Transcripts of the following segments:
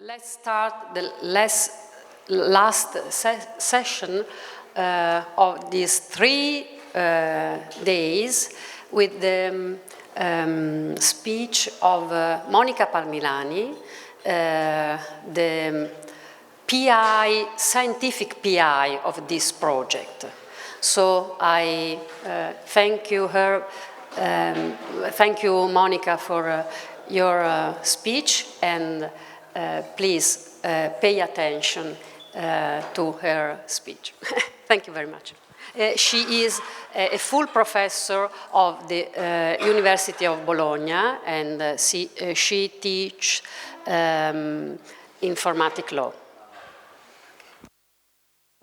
Let's start the last session of these 3 days with the speech of Monica Parmilani, the PI, scientific PI of this project. So I thank you Monica for your speech, and please pay attention to her speech. Thank you very much. She is a full professor of the University of Bologna, and she teaches informatic law.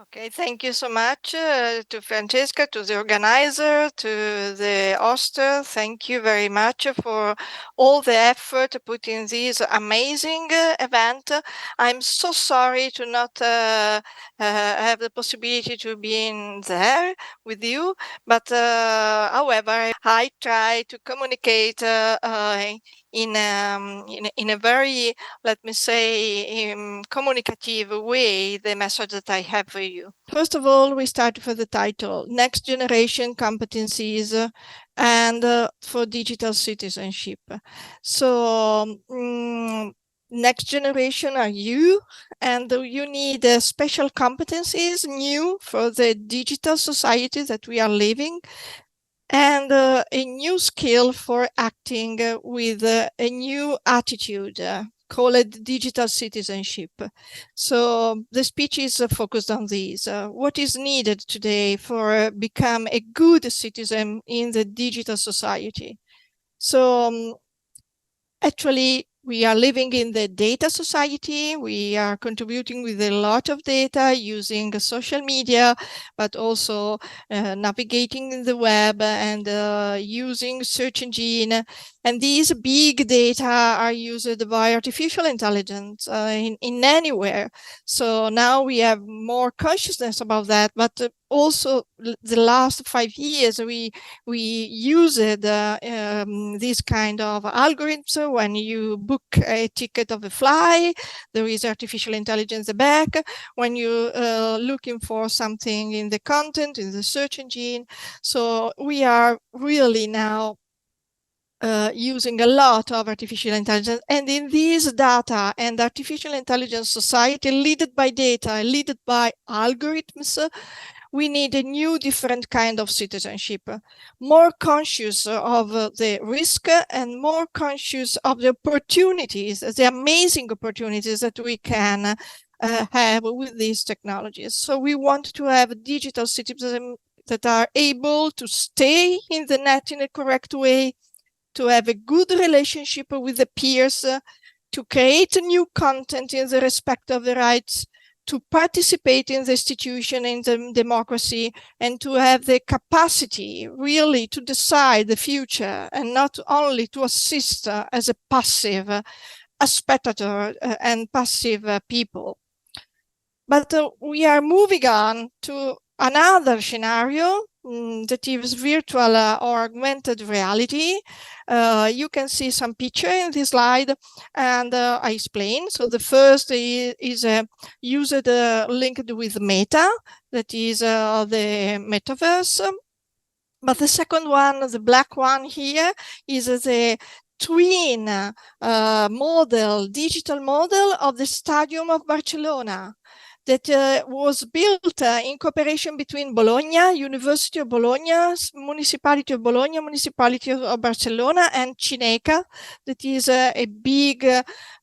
Okay, thank you so much to Francesca, to the organizer, to the hoster. Thank you very much for all the effort put in this amazing event. I'm so sorry to not have the possibility to be in there with you, but however, I try to communicate in a very, let me say, communicative way the message that I have for you. First of all, we start with the title, Next Generation Competencies and for Digital Citizenship. So, next generation are you, and you need special competencies new for the digital society that we are living, and a new skill for acting with a new attitude called digital citizenship. So the speech is focused on this. What is needed today for become a good citizen in the digital society? So actually, we are living in the data society. We are contributing with a lot of data using social media, but also navigating in the web and using search engine. And these big data are used by artificial intelligence in anywhere. So now we have more consciousness about that, but also the last 5 years we used this kind of algorithms. When you book a ticket of a flight, there is artificial intelligence back. When you looking for something in the content, in the search engine. So we are really now using a lot of artificial intelligence, and in this data and artificial intelligence society, led by data, led by algorithms, we need a new, different kind of citizenship, more conscious of the risk and more conscious of the opportunities, the amazing opportunities that we can have with these technologies. So we want to have digital citizens that are able to stay in the net in a correct way, to have a good relationship with the peers, to create new content in the respect of the rights, to participate in the institution, in the democracy, and to have the capacity really to decide the future and not only to assist as a passive a spectator and passive people. But we are moving on to another scenario that is virtual or augmented reality. You can see some picture in this slide, and I explain. So the first is used linked with Meta, that is the metaverse. But the second one, the black one here, is the twin model, digital model of the Stadium of Barcelona, that was built in cooperation between Bologna, University of Bologna, Municipality of Bologna, Municipality of Barcelona, and Cineca, that is a big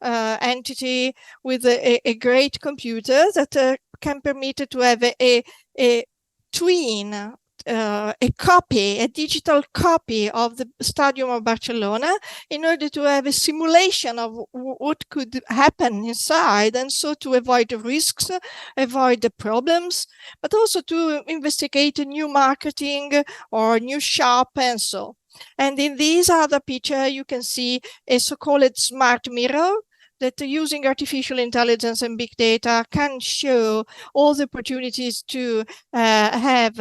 entity with a great computer that can permit to have a twin, a copy, a digital copy of the Stadium of Barcelona, in order to have a simulation of what could happen inside, and so to avoid the risks, avoid the problems, but also to investigate a new marketing or new shop and so. And in this other picture, you can see a so-called smart mirror that using artificial intelligence and big data can show all the opportunities to have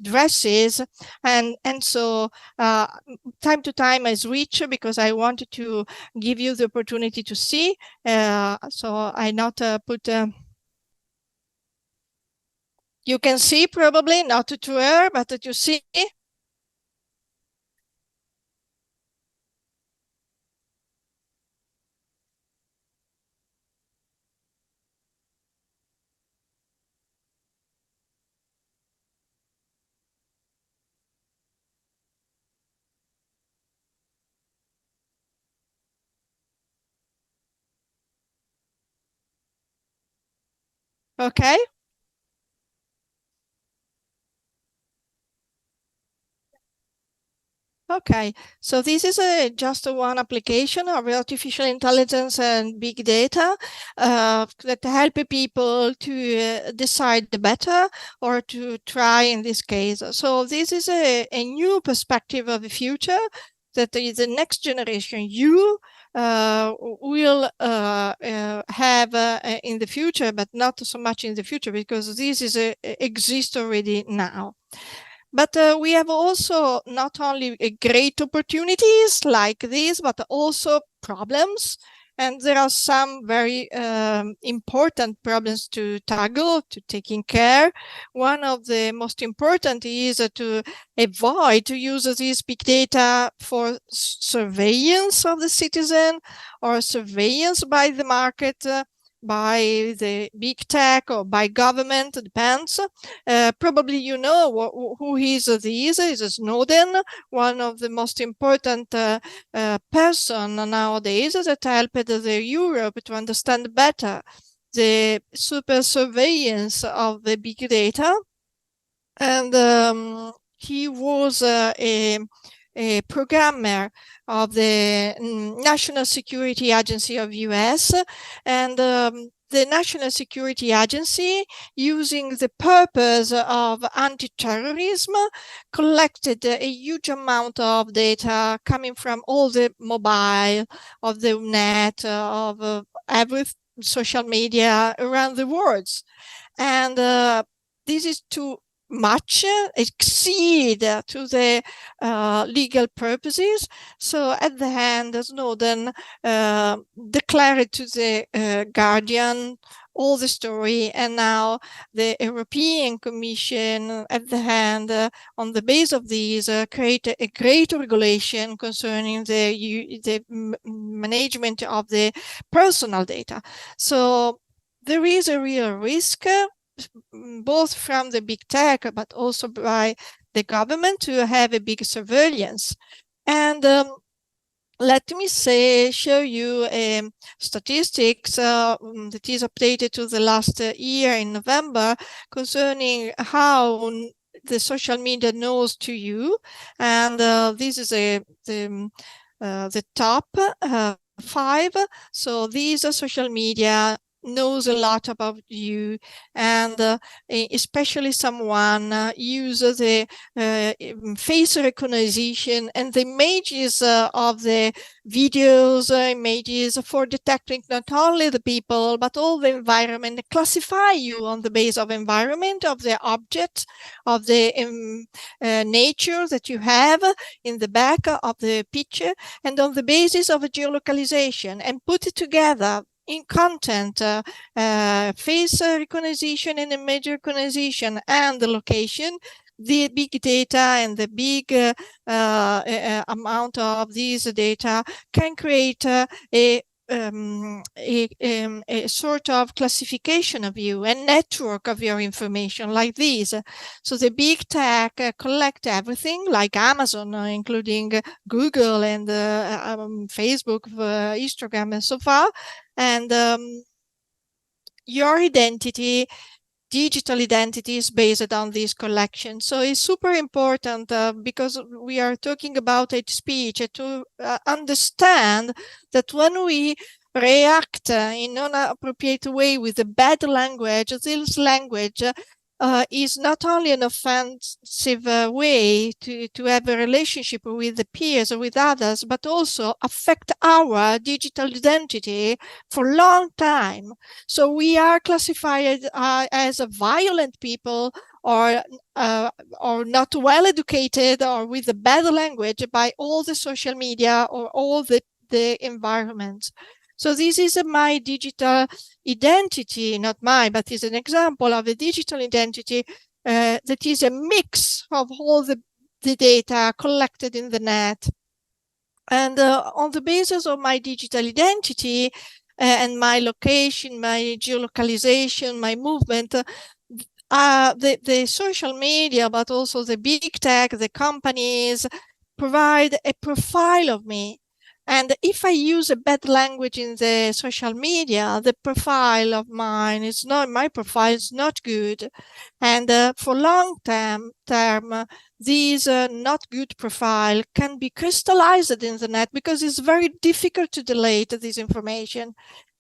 dresses, and so time to time I switch because I wanted to give you the opportunity to see. So I not put. You can see probably not to her, but that you see. Okay. Okay, so this is just one application of artificial intelligence and big data that help people to decide better or to try in this case. So this is a new perspective of the future that is the next generation you will have in the future, but not so much in the future because this is exists already now. But we have also not only great opportunities like this, but also problems. And there are some very important problems to tackle, to taking care. One of the most important is to avoid to use this big data for surveillance of the citizen or surveillance by the market, by the big tech or by government, depends. Probably you know who is this. Is Snowden, one of the most important person nowadays that helped the Europe to understand better the super surveillance of the big data. And he was a programmer of the National Security Agency of US, and the National Security Agency, using the purpose of anti-terrorism, collected a huge amount of data coming from all the mobile, of the net, of every social media around the world. And this is too much, exceed to the legal purposes. So at the end, Snowden declared to the Guardian all the story, and now the European Commission at the hand, on the base of these, create a great regulation concerning the management of the personal data. So there is a real risk, both from the big tech, but also by the government, to have a big surveillance. And let me show you statistics that is updated to the last year in November concerning how the social media knows to you. And this is the top 5. So these are social media knows a lot about you, and especially someone uses the face recognition and the images of the videos, images for detecting not only the people but all the environment, classify you on the base of environment, of the object, of the nature that you have in the back of the picture, and on the basis of a geolocalization, and put it together in content, face recognition and image recognition, and the location. The big data and the big amount of these data can create a sort of classification of you, a network of your information like this. So the big tech collect everything, like Amazon, including Google and Facebook, Instagram, and so far. And your identity, digital identity, is based on this collection. So it's super important because we are talking about hate speech, to understand that when we react in an inappropriate way with a bad language, this language is not only an offensive way to have a relationship with the peers or with others, but also affect our digital identity for a long time. So we are classified as a violent people, or not well educated, or with a bad language by all the social media or all the environment. So this is my digital identity, not mine, but is an example of a digital identity that is a mix of all the data collected in the net. And on the basis of my digital identity and my location, my geolocalization, my movement, the social media, but also the big tech, the companies, provide a profile of me. And if I use a bad language in the social media, the profile of mine is not, my profile is not good. And for long term, these not good profile can be crystallized in the net, because it's very difficult to delete this information.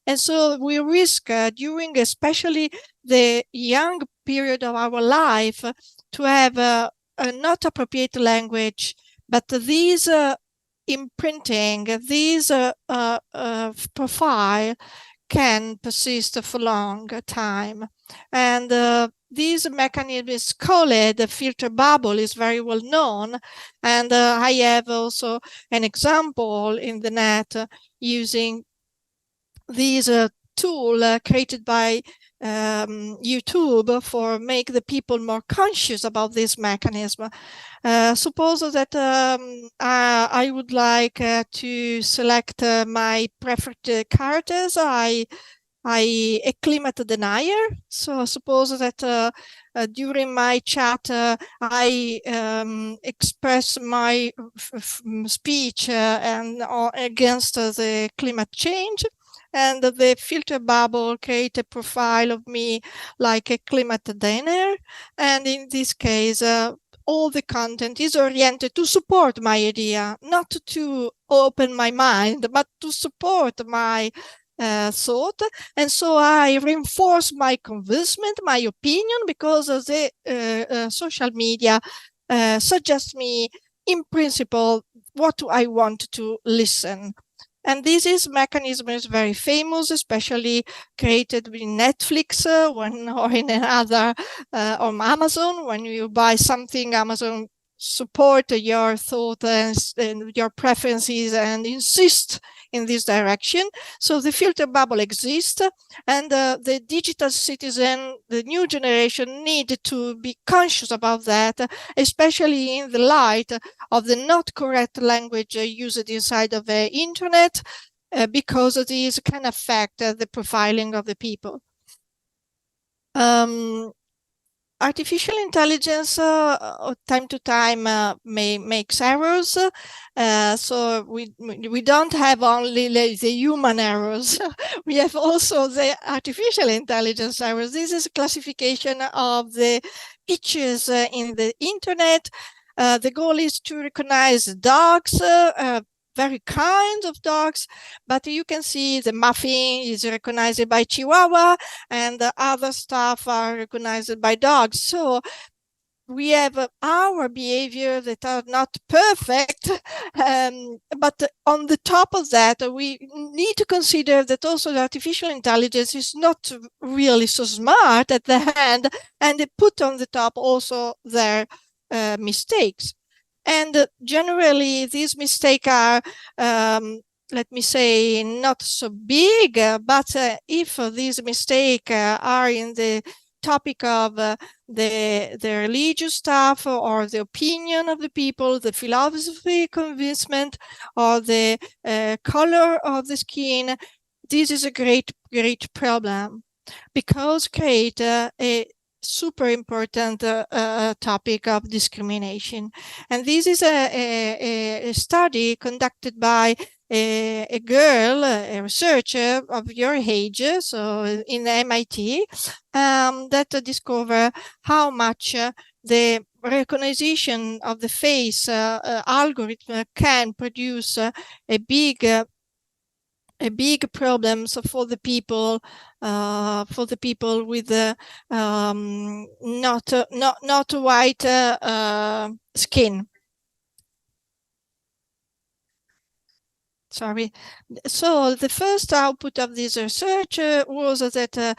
And so we risk during especially the young period of our life to have a not appropriate language, but these imprinting, these profile can persist for long time. And this mechanism is called the filter bubble, is very well known. And I have also an example in the net using this tool created by YouTube for make the people more conscious about this mechanism. Suppose that I would like to select my preferred characters. I a climate denier. So suppose that during my chat, I express my speech and against the climate change. And the filter bubble create a profile of me like a climate denier. And in this case, all the content is oriented to support my idea, not to open my mind, but to support my thought. And so I reinforce my convincement, my opinion, because the social media suggests me in principle what I want to listen. And this mechanism is very famous, especially created in Netflix or in another, on Amazon. When you buy something, Amazon support your thought and your preferences and insist in this direction. So the filter bubble exists, and the digital citizen, the new generation, need to be conscious about that, especially in the light of the not correct language used inside of the internet, because these can affect the profiling of the people. Artificial intelligence time to time makes errors, so we don't have only the human errors. We have also the artificial intelligence errors. This is a classification of the pictures in the internet. The goal is to recognize dogs, very kind of dogs, but you can see the muffin is recognized by Chihuahua, and the other stuff are recognized by dogs. So we have our behavior that are not perfect, but on the top of that, we need to consider that also the artificial intelligence is not really so smart at the end, and they put on the top also their mistakes. And generally, these mistakes are, let me say, not so big, but if these mistakes are in the topic of the religious stuff, or the opinion of the people, the philosophy, convincement, or the color of the skin, this is a great problem, because create a super important topic of discrimination. And this is a study conducted by a girl, a researcher of your age, so in MIT, that discover how much the recognition of the face algorithm can produce a big a big problem for the people with not white skin. Sorry. So the first output of this research was that the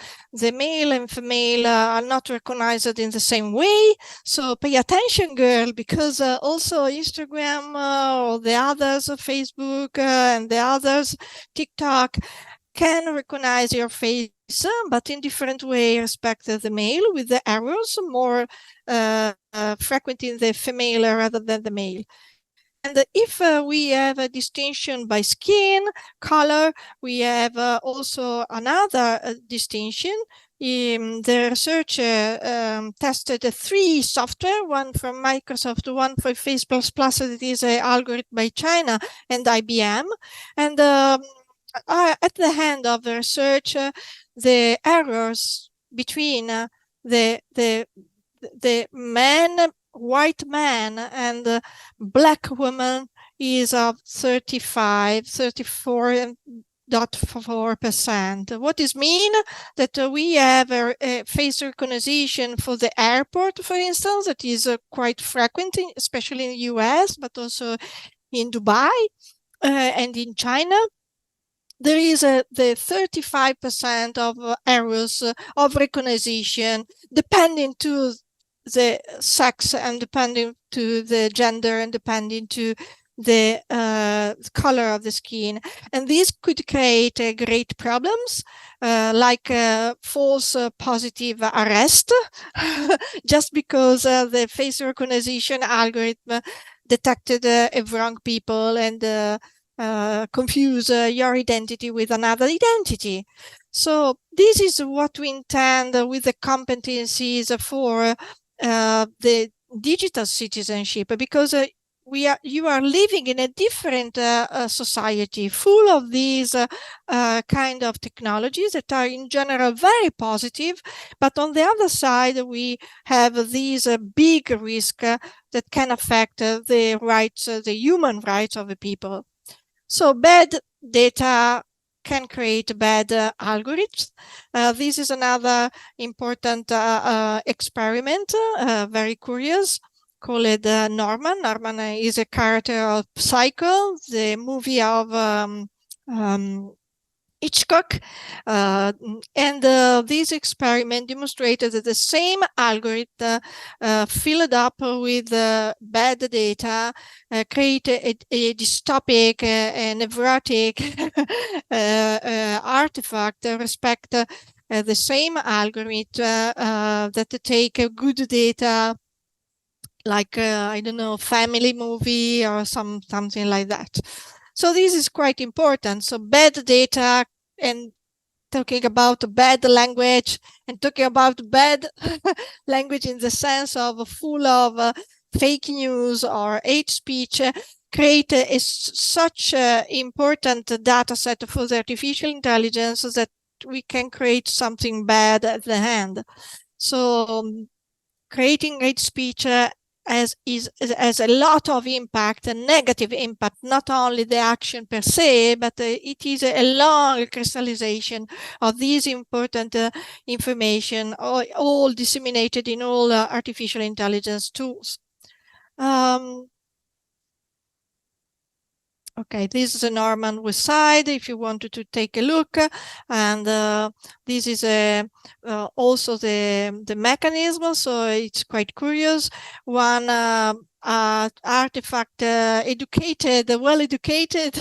male and female are not recognized in the same way. So pay attention, girl, because also Instagram or the others, Facebook and the others, TikTok, can recognize your face, but in different way respect the male, with the errors more frequent in the female rather than the male. And if we have a distinction by skin color, we have also another distinction. The researcher tested 3 software, one from Microsoft, one for Face++, that is an algorithm by China, and IBM. And at the end of the research, the errors between the white man and black woman is of 34.4%. What does mean? That we have a face recognition for the airport, for instance, that is quite frequent, especially in the US, but also in Dubai and in China. There is the 35% of errors of recognition, depending to the sex and depending to the gender and depending to the color of the skin. And this could create great problems, like false positive arrest, just because the face recognition algorithm detected wrong people and confuse your identity with another identity. So this is what we intend with the competencies for the digital citizenship, because you are living in a different society full of these kind of technologies that are in general very positive, but on the other side we have these big risks that can affect the rights, the human rights of the people. So bad data can create bad algorithms. This is another important experiment, very curious, called Norman. Norman is a character of Psycho, the movie of Hitchcock, and this experiment demonstrated that the same algorithm filled up with bad data create a dystopic and neurotic artifact respect the same algorithm that take good data, like I don't know, family movie or something like that. So this is quite important. So bad data and talking about bad language and talking about bad language in the sense of full of fake news or hate speech create such important data set for the artificial intelligence that we can create something bad at the end. So creating hate speech has a lot of impact, a negative impact, not only the action per se, but it is a long crystallization of these important information, all disseminated in all artificial intelligence tools. Okay, this is a Norman West Side, if you wanted to take a look. And this is also the mechanism, so it's quite curious. One artifact educated, well-educated,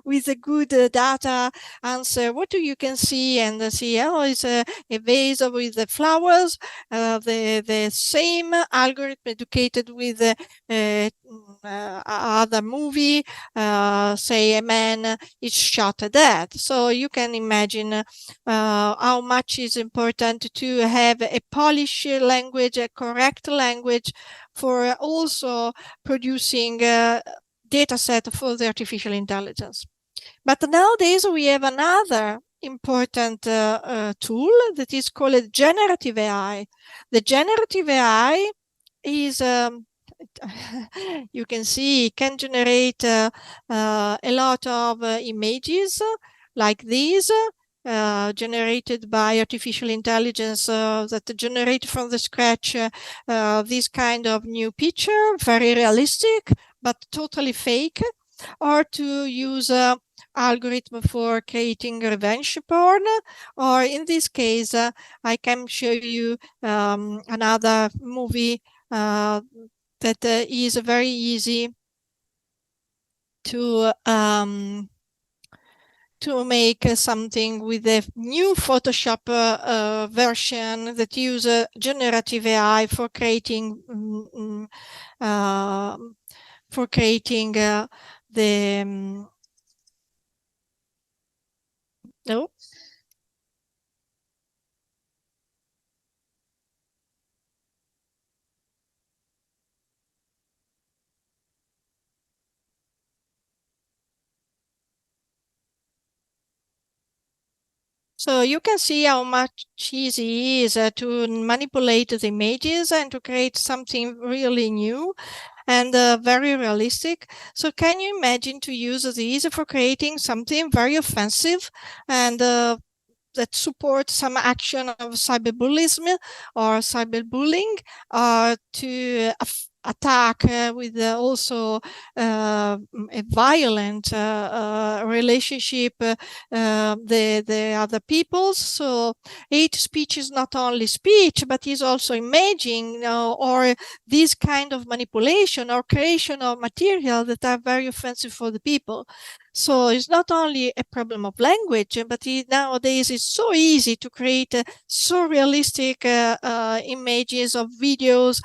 with a good data answer, what do you can see? And see, oh, it's a vase with the flowers. The same algorithm educated with other movie, say a man is shot at death. So you can imagine how much is important to have a polished language, a correct language, for also producing data set for the artificial intelligence. But nowadays we have another important tool that is called generative AI. The generative AI is you can see, can generate a lot of images, like these, generated by artificial intelligence, that generate from the scratch this kind of new picture, very realistic, but totally fake, or to use algorithm for creating revenge porn, or in this case, I can show you another movie that is very easy to make something with a new Photoshop version that use generative AI for creating the no. So you can see how much easy it is to manipulate the images and to create something really new and very realistic. So can you imagine to use these for creating something very offensive and that support some action of cyberbullying or cyberbullying, to attack with also a violent relationship the other peoples. So hate speech is not only speech, but is also imaging, or this kind of manipulation or creation of material that are very offensive for the people. So it's not only a problem of language, but nowadays it's so easy to create so realistic images of videos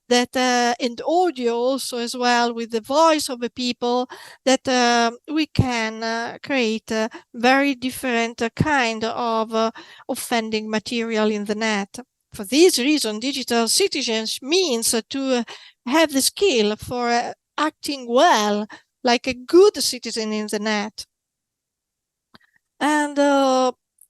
that and audio also as well with the voice of the people, that we can create very different kind of offending material in the net. For this reason, digital citizens means to have the skill for acting well like a good citizen in the net. And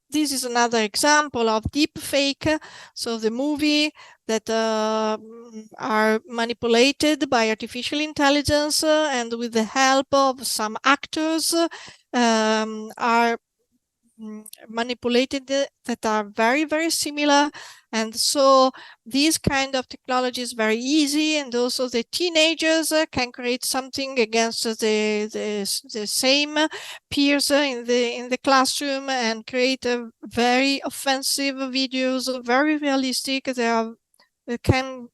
this is another example of deep fake. So the movie that are manipulated by artificial intelligence and with the help of some actors are manipulated that are very, very similar. And so these kind of technology is very easy, and also the teenagers can create something against the same peers in the classroom and create a very offensive videos, very realistic. They can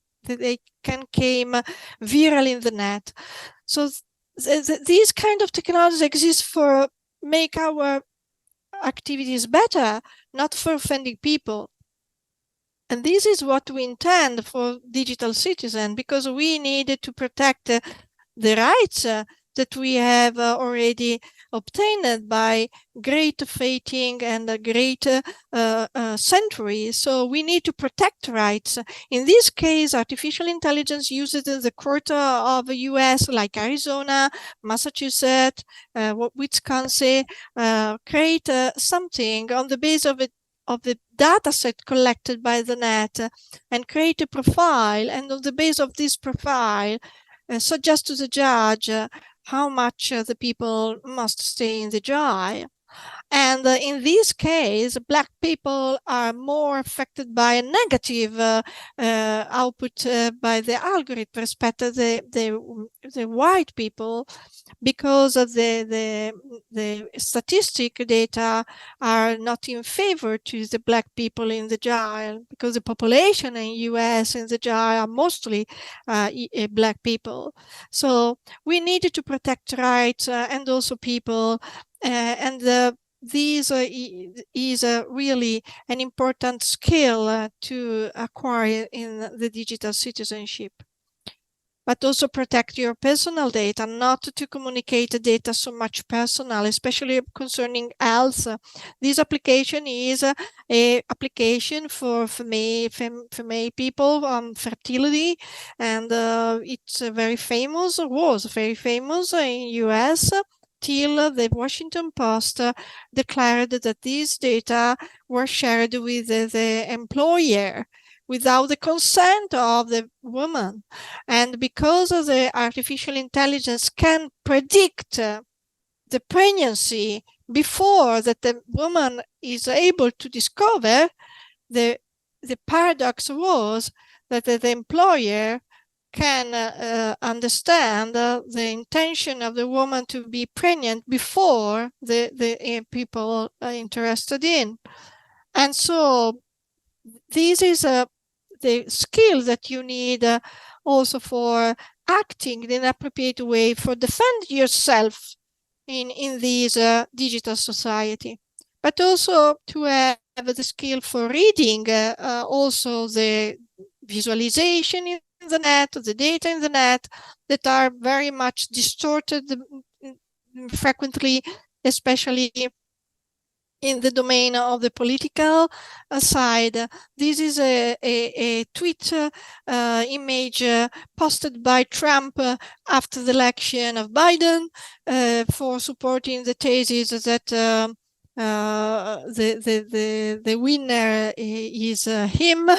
came viral in the net. So these kind of technologies exist for make our activities better, not for offending people. And this is what we intend for digital citizen, because we need to protect the rights that we have already obtained by great fighting and a great century. So we need to protect rights. In this case, artificial intelligence uses the court of the US, like Arizona, Massachusetts, Wisconsin, create something on the basis of the data set collected by the net and create a profile, and on the basis of this profile suggest to the judge how much the people must stay in the jail. And in this case, Black people are more affected by a negative output by the algorithm respect to the white people, because of the statistic data are not in favor to the Black people in the jail, because the population in US in the jail are mostly Black people. So we needed to protect rights and also people, and this is really an important skill to acquire in the digital citizenship. But also protect your personal data, not to communicate data so much personal, especially concerning health. This application is a application for female people on fertility, and it's very famous, was very famous in US, till the Washington Post declared that these data were shared with the employer without the consent of the woman. And because of the artificial intelligence can predict the pregnancy before that the woman is able to discover, the paradox was that the employer can understand the intention of the woman to be pregnant before the people are interested in. And so this is the skill that you need also for acting in an appropriate way for defend yourself in this digital society, but also to have the skill for reading also the visualization in the net, the data in the net that are very much distorted frequently, especially in the domain of the political side. This is a tweet image posted by Trump after the election of Biden for supporting the thesis that the winner is him.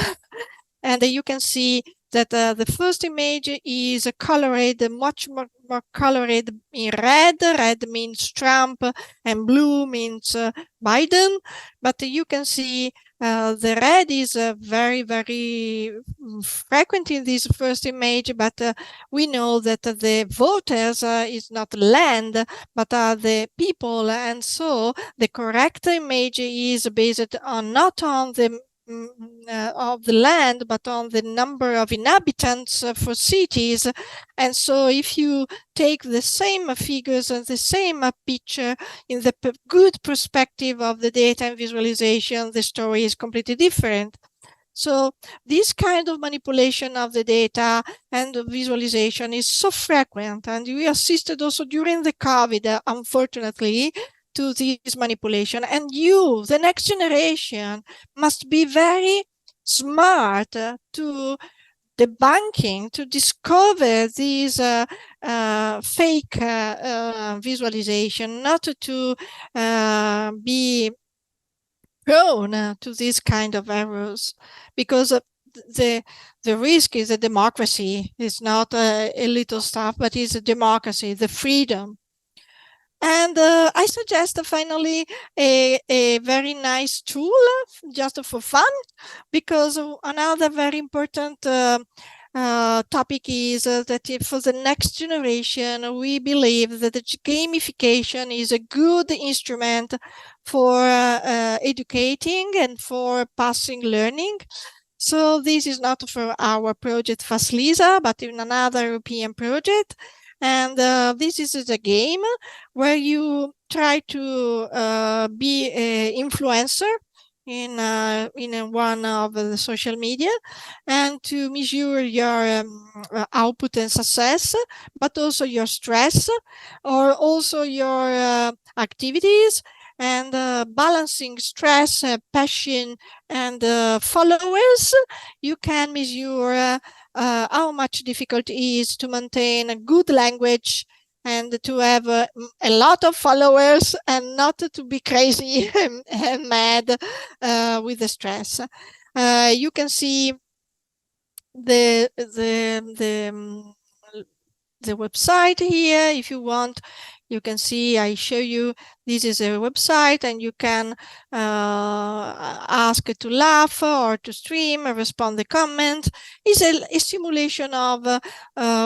And you can see that the first image is colored, much more colored in red. Red means Trump and blue means Biden. But you can see the red is very, very frequent in this first image, but we know that the voters is not land, but are the people. And so the correct image is based on not on the of the land, but on the number of inhabitants for cities. And so if you take the same figures and the same picture in the good perspective of the data and visualization, the story is completely different. So this kind of manipulation of the data and the visualization is so frequent, and we assisted also during the COVID, unfortunately, to this manipulation. And you, the next generation, must be very smart to debunking, to discover these fake visualization, not to be prone to this kind of errors, because the risk is a democracy. It's not a little stuff, but it's a democracy, the freedom. And I suggest finally a very nice tool just for fun, because another very important topic is that for the next generation, we believe that the gamification is a good instrument for educating and for passing learning. So this is not for our project FASTLISA, but in another European project. And this is a game where you try to be an influencer in one of the social media, and to measure your output and success, but also your stress, or also your activities, and balancing stress, passion, and followers. You can measure how much difficult it is to maintain a good language and to have a lot of followers and not to be crazy and mad with the stress. You can see the website here. If you want, you can see, I show you, this is a website, and you can ask to laugh or to stream or respond the comment. It's a simulation of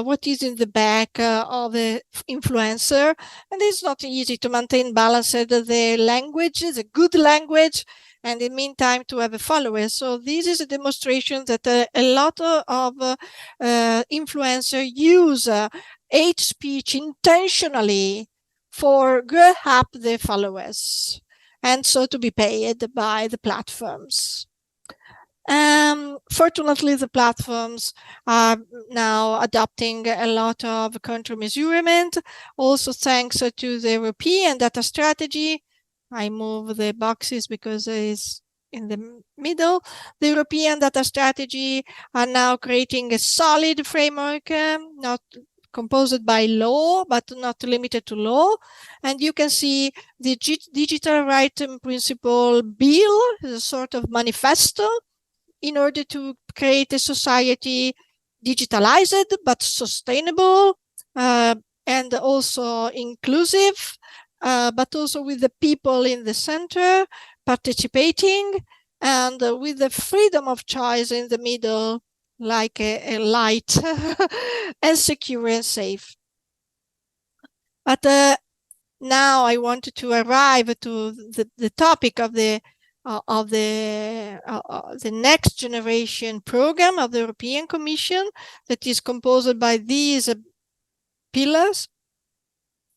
what is in the back of the influencer, and it's not easy to maintain balanced the language, the good language, and in the meantime to have a follower. So this is a demonstration that a lot of influencers use hate speech intentionally for grow up their followers, and so to be paid by the platforms. Fortunately, the platforms are now adopting a lot of country measurement, also thanks to the European data strategy. I move the boxes because it's in the middle. The European data strategy are now creating a solid framework, not composed by law, but not limited to law. And you can see the digital right principle bill, a sort of manifesto, in order to create a society digitalized but sustainable and also inclusive, but also with the people in the center participating, and with the freedom of choice in the middle, like a light, and secure and safe. But now I wanted to arrive to the topic of the next generation program of the European Commission, that is composed by these pillars.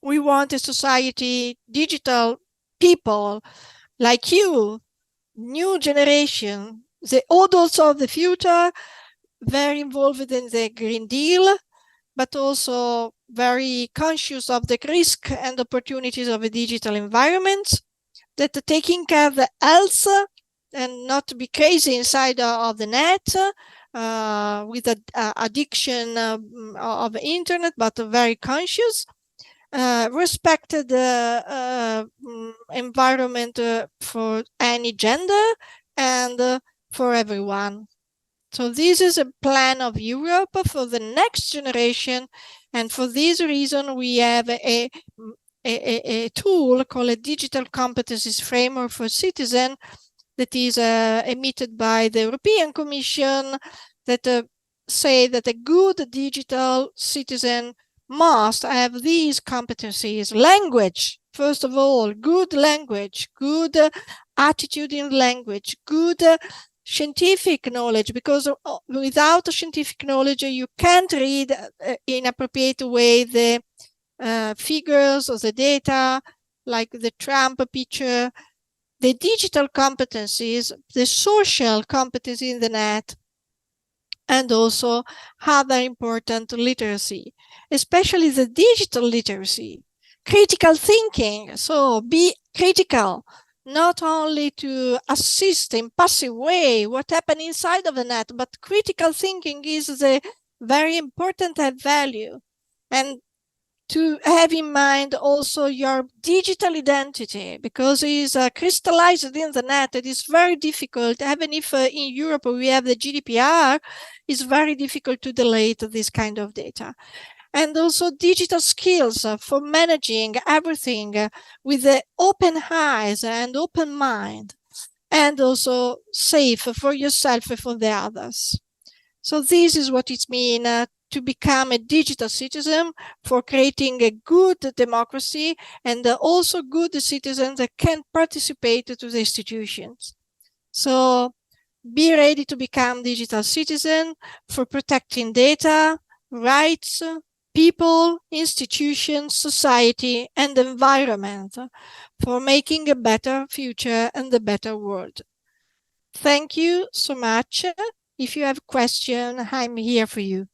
We want a society, digital people like you, new generation, the adults of the future, very involved in the Green Deal, but also very conscious of the risk and opportunities of a digital environment, that taking care of the health and not to be crazy inside of the net with addiction of internet, but very conscious, respected the environment for any gender and for everyone. So this is a plan of Europe for the next generation, and for this reason we have a tool called a Digital Competencies Framework for Citizens that is emitted by the European Commission, that say that a good digital citizen must have these competencies. Language, first of all, good language, good attitude in language, good scientific knowledge, because without scientific knowledge you can't read in appropriate way the figures or the data, like the Trump picture, the digital competencies, the social competency in the net, and also other important literacy, especially the digital literacy, critical thinking. So be critical, not only to assist in passive way what happened inside of the net, but critical thinking is the very important value. And to have in mind also your digital identity, because it is crystallized in the net. It is very difficult, even if in Europe we have the GDPR, it's very difficult to delete this kind of data. And also digital skills for managing everything with the open eyes and open mind, and also safe for yourself and for the others. So this is what it means to become a digital citizen, for creating a good democracy and also good citizens that can participate to the institutions. So be ready to become digital citizen for protecting data, rights, people, institutions, society, and environment, for making a better future and a better world. Thank you so much. If you have a question, I'm here for you.